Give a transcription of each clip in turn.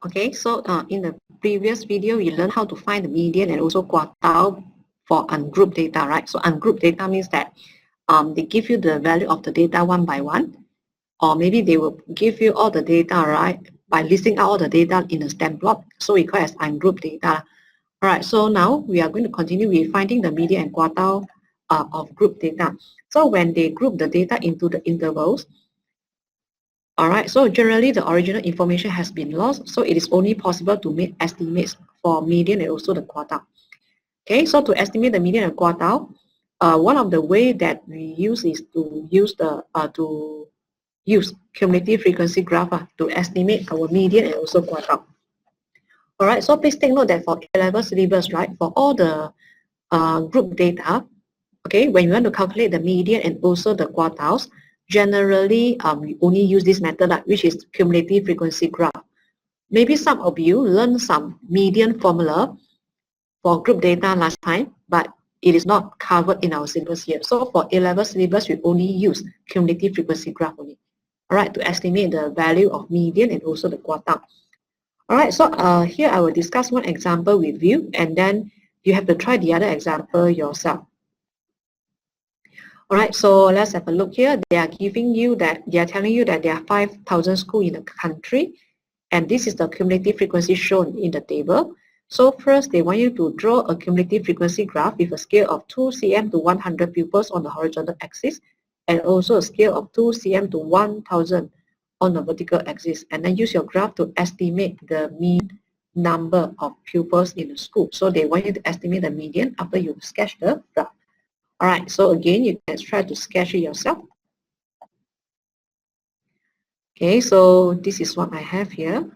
Okay, so in the previous video, we learned how to find the median and also quartile for ungrouped data, right? So ungrouped data means that they give you the value of the data one by one, or maybe they will give you all the data, right, by listing out all the data in a stem plot. So we call it as ungrouped data. All right, so now we are going to continue with finding the median and quartile of group data. So when they group the data into the intervals, all right, so generally the original information has been lost, so it is only possible to make estimates for median and also the quartile. Okay, so to estimate the median and quartile, one of the way that we use is to use cumulative frequency graph to estimate our median and also quartile. All right, so please take note that for A-level syllabus, right, for all the group data, okay, when you want to calculate the median and also the quartiles, generally we only use this method, which is cumulative frequency graph. Maybe some of you learned some median formula for group data last time, but it is not covered in our syllabus here. So for A-level syllabus, we only use cumulative frequency graph only, all right, to estimate the value of median and also the quartile. All right, so here I will discuss one example with you, and then you have to try the other example yourself. All right, so let's have a look here. They are telling you that there are 5,000 schools in the country, and this is the cumulative frequency shown in the table. So first, they want you to draw a cumulative frequency graph with a scale of 2 cm to 100 pupils on the horizontal axis, and also a scale of 2 cm to 1,000 on the vertical axis, and then use your graph to estimate the mean number of pupils in the school. So they want you to estimate the median after you sketch the graph. All right, so again, you can try to sketch it yourself. Okay, so this is what I have here.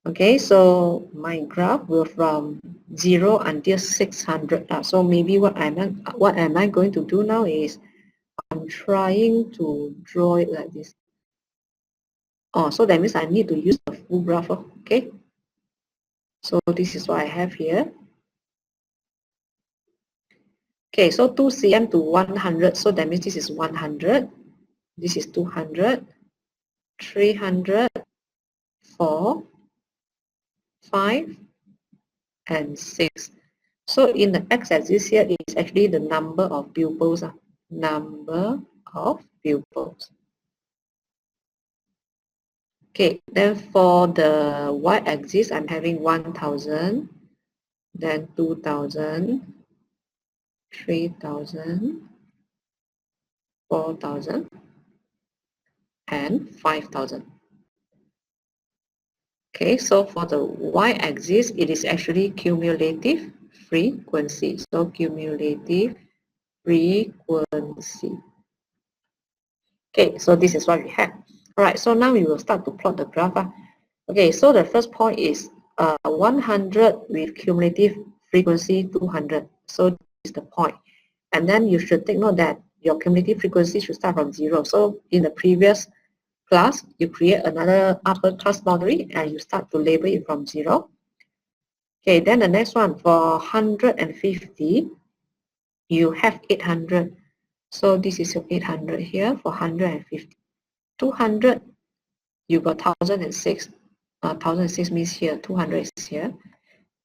Okay, so my graph will from 0 until 600. So maybe what am I going to do now is I'm trying to draw it like this. Oh, so that means I need to use the full graph. Okay, so this is what I have here. Okay, so 2 cm to 100. So that means this is 100. This is 200, 300, 4, 5, and 6. So in the x-axis here is actually the number of pupils. Number of pupils. Okay, then for the y-axis, I'm having 1,000, then 2,000, 3,000, 4,000, and 5,000. Okay, so for the y-axis, it is actually cumulative frequency. So cumulative frequency. Okay, so this is what we have. All right, so now we will start to plot the graph. Okay, so the first point is 100 with cumulative frequency 200. So this is the point. And then you should take note that your cumulative frequency should start from 0. So in the previous class, you create another upper class boundary and you start to label it from 0. Okay, then the next one for 150, you have 800. So this is your 800 here for 150. 200, you got 1,006. 1,006 means here, 200 is here.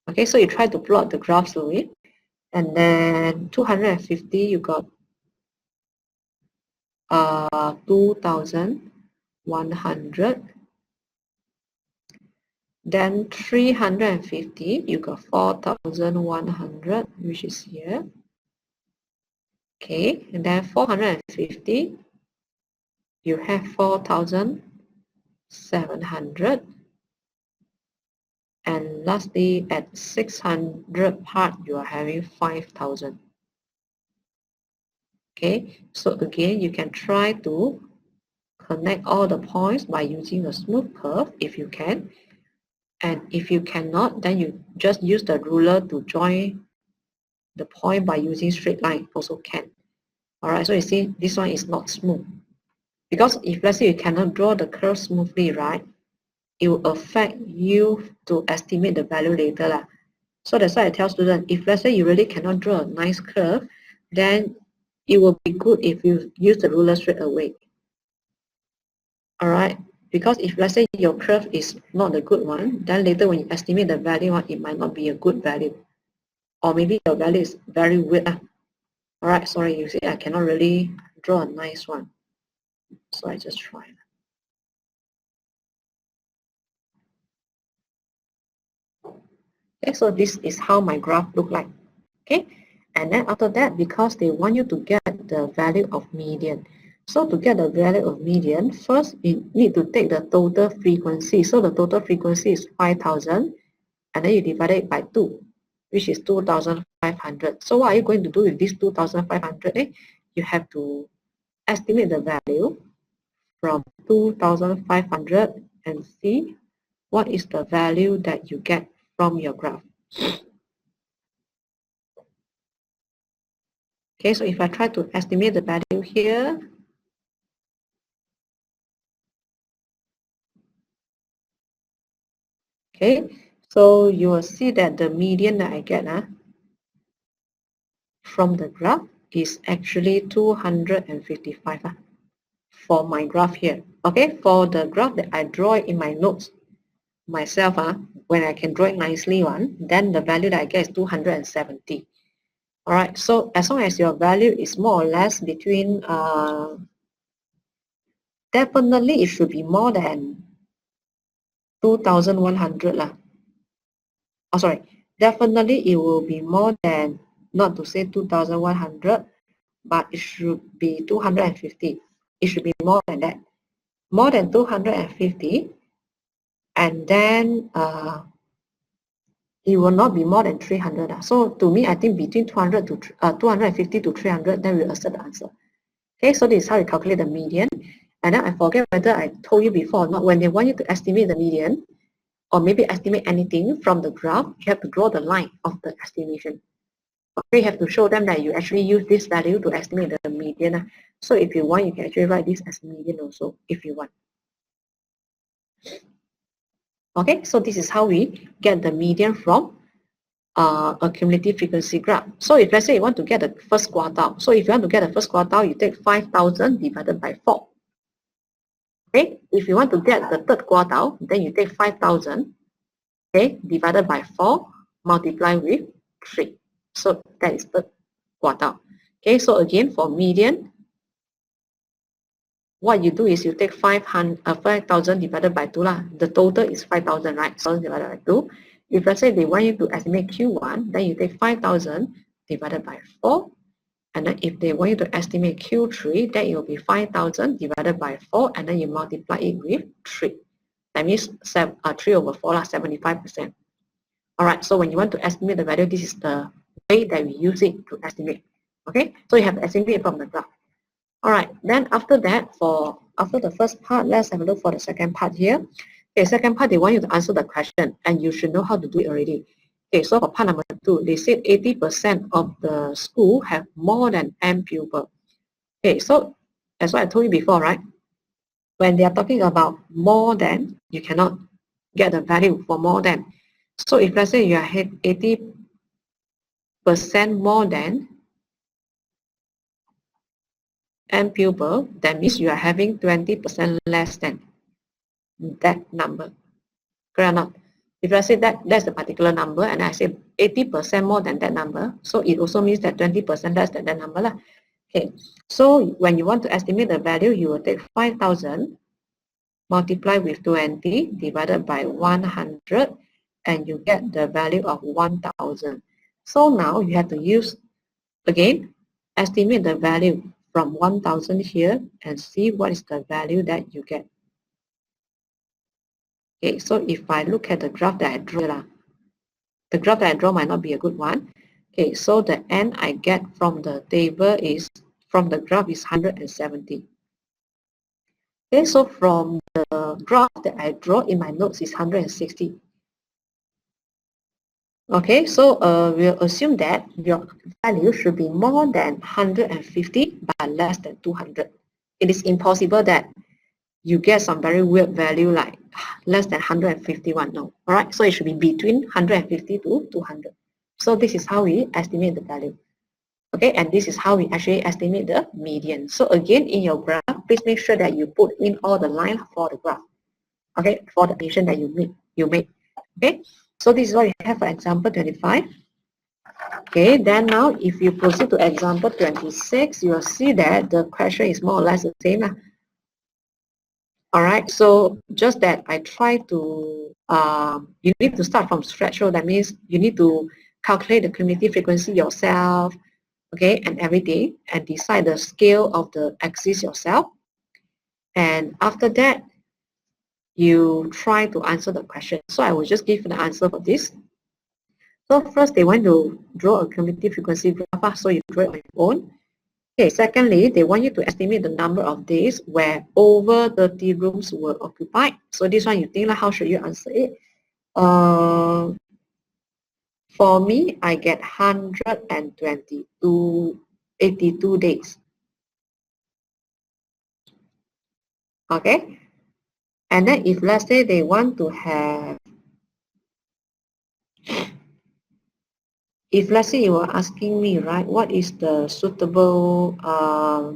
Okay, so you try to plot the graph slowly. And then 250, you got 2,100. Then 350, you got 4,100, which is here. Okay, and then 450, you have 4,700. And lastly, at 600 part, you are having 5,000. Okay, so again, you can try to connect all the points by using a smooth curve if you can. And if you cannot, then you just use the ruler to join the point by using straight line, also can. All right, so you see, this one is not smooth. Because if let's say you cannot draw the curve smoothly, right, it will affect you to estimate the value later. So that's why I tell students, if let's say you really cannot draw a nice curve, then it will be good if you use the ruler straight away. All right, because if let's say your curve is not a good one, then later when you estimate the value, it might not be a good value, or maybe your value is very weird. All right, sorry, you see I cannot really draw a nice one, so I just try. Okay, so this is how my graph look like. Okay, and then after that, because they want you to get the value of median. So to get the value of median, first you need to take the total frequency. So the total frequency is 5,000, and then you divide it by 2, which is 2,500. So what are you going to do with this 2,500? You have to estimate the value from 2,500 and see what is the value that you get from your graph. Okay, so if I try to estimate the value here, okay, so you will see that the median that I get from the graph is actually 255 for my graph here. Okay, for the graph that I draw in my notes myself, when I can draw it nicely then the value that I get is 270. All right, so as long as your value is more or less between, definitely it should be more than 2,100 lah. Oh, sorry, definitely it will be more than, not to say 2,100, but it should be 250. It should be more than that. More than 250, and then it will not be more than 300. So to me, I think between 250 to 300, then we'll accept the answer. Okay, so this is how you calculate the median. And then I forget whether I told you before or not, when they want you to estimate the median, or maybe estimate anything from the graph, you have to draw the line of the estimation. Okay, you have to show them that you actually use this value to estimate the median. So if you want, you can actually write this as median also, if you want. Okay, so this is how we get the median from a cumulative frequency graph. So if let's say you want to get the first quartile, so if you want to get the first quartile, you take 5,000 divided by 4. Okay, if you want to get the third quartile, then you take 5,000, okay, divided by 4, multiply with 3. So that is third quartile. Okay, so again for median, what you do is you take 5,000 divided by 2 lah. The total is 5,000, right? So divided by 2. If let's say they want you to estimate Q1, then you take 5,000 divided by 4. And then if they want you to estimate Q3, then it will be 5,000 divided by 4, and then you multiply it with 3. That means 3 over 4, 75%. All right, so when you want to estimate the value, this is the way that we use it to estimate. Okay, so you have to estimate from the graph. All right, then after that, after the first part, let's have a look for the second part here. Okay, second part, they want you to answer the question, and you should know how to do it already. Okay, so for part number 2, they said 80% of the school have more than n pupil. Okay, so as what I told you before, right? When they are talking about more than, you cannot get the value for more than. So if let's say you are 80% more than n pupil, that means you are having 20% less than that number. Correct or not? If I say that that's the particular number, and I say 80% more than that number, so it also means that 20% less than that number lah. Okay, so when you want to estimate the value, you will take 5,000 multiply with 20 divided by 100, and you get the value of 1,000. So now you have to use, again, estimate the value from 1,000 here and see what is the value that you get. Okay, so if I look at the graph that I drew, the graph that I draw might not be a good one. Okay, so the n I get from the table is, from the graph is 170. Okay, so from the graph that I draw in my notes is 160. Okay, so we'll assume that your value should be more than 150 but less than 200. It is impossible that you get some very weird value like less than 151. No, all right, so it should be between 150 to 200. So this is how we estimate the value. Okay, and this is how we actually estimate the median. So again, in your graph, please make sure that you put in all the lines for the graph. Okay, for the estimation that you make. Okay, so this is what we have for example 25. Okay, then now if you proceed to example 26, you will see that the question is more or less the same. All right, so just that I try to, you need to start from scratch. So that means you need to calculate the cumulative frequency yourself, okay, and every day, and decide the scale of the axis yourself. And after that, you try to answer the question. So I will just give the answer for this. So first, they want to draw a cumulative frequency graph, so you draw it on your own. Okay, secondly, they want you to estimate the number of days where over 30 rooms were occupied. So this one, you think like, how should you answer it? For me, I get 82 days. Okay, and then if let's say they want to have, if let's say you were asking me, right, what is the suitable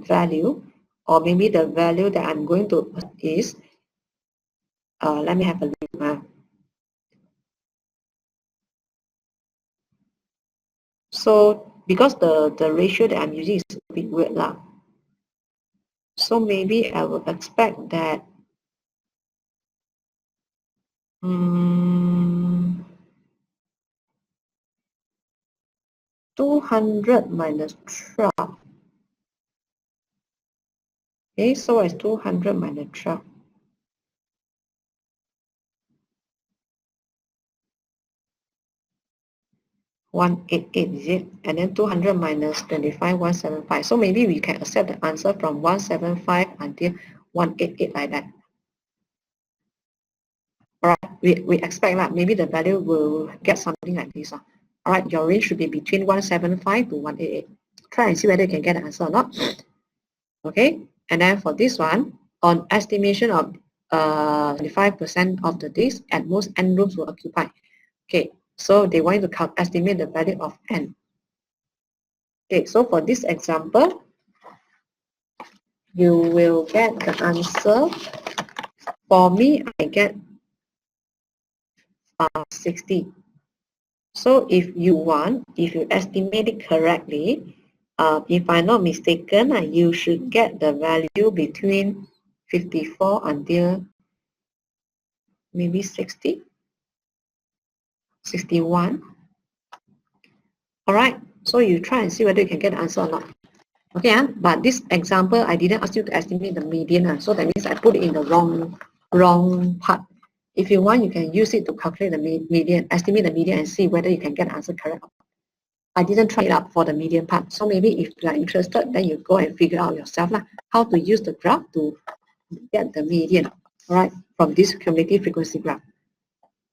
value, or maybe the value that I'm going to is, let me have a look. So because the ratio that I'm using is a bit weird lah. So maybe I would expect that 200 minus 12. Okay, so it's 200 minus 12. 188 is it? And then 200 minus 25, 175. So maybe we can accept the answer from 175 until 188 like that. All right, we expect that maybe the value will get something like this. All right, your range should be between 175 to 188. Try and see whether you can get the answer or not. Okay, and then for this one, on estimation of 25% of the days, at most n rooms were occupied. Okay, so they want you to estimate the value of n. Okay, so for this example, you will get the answer. For me, I get 60. So if you estimate it correctly, if I'm not mistaken, you should get the value between 54 until maybe 60, 61. All right, so you try and see whether you can get the answer or not. Okay, but this example, I didn't ask you to estimate the median, so that means I put it in the wrong part. If you want, you can use it to calculate the median, estimate the median and see whether you can get the answer correct. I didn't try it out for the median part. So maybe if you are interested, then you go and figure out yourself how to use the graph to get the median, all right, from this cumulative frequency graph.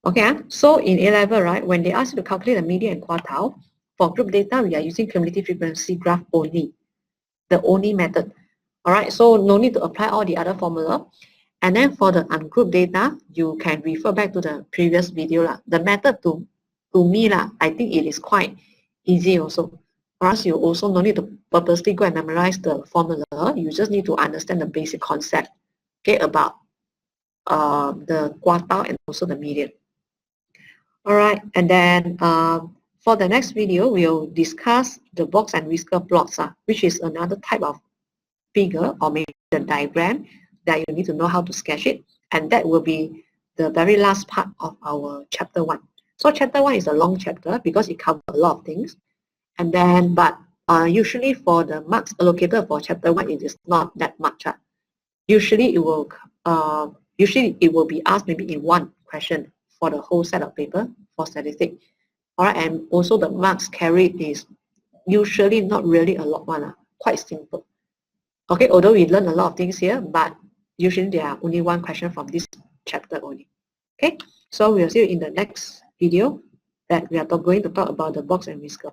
Okay, so in A-level, right, when they ask you to calculate the median and quartile, for group data, we are using cumulative frequency graph only, the only method. All right, so no need to apply all the other formula. And then for the ungrouped data, you can refer back to the previous video. The method to me, I think it is quite easy also. For us, you also no need to purposely go and memorize the formula. You just need to understand the basic concept, okay, about the quartile and also the median. All right, and then for the next video, we'll discuss the box and whisker plots, which is another type of figure or maybe the diagram that you need to know how to sketch it, and that will be the very last part of our chapter 1. So chapter 1 is a long chapter because it covers a lot of things, and then but usually for the marks allocated for chapter 1, it is not that much. Usually it will be asked maybe in one question for the whole set of paper for statistics. All right, and also the marks carried is usually not really a lot one, quite simple. Okay, although we learn a lot of things here, but usually there are only one question from this chapter only. Okay, so we'll see you in the next video that we are going to talk about the box and whisker.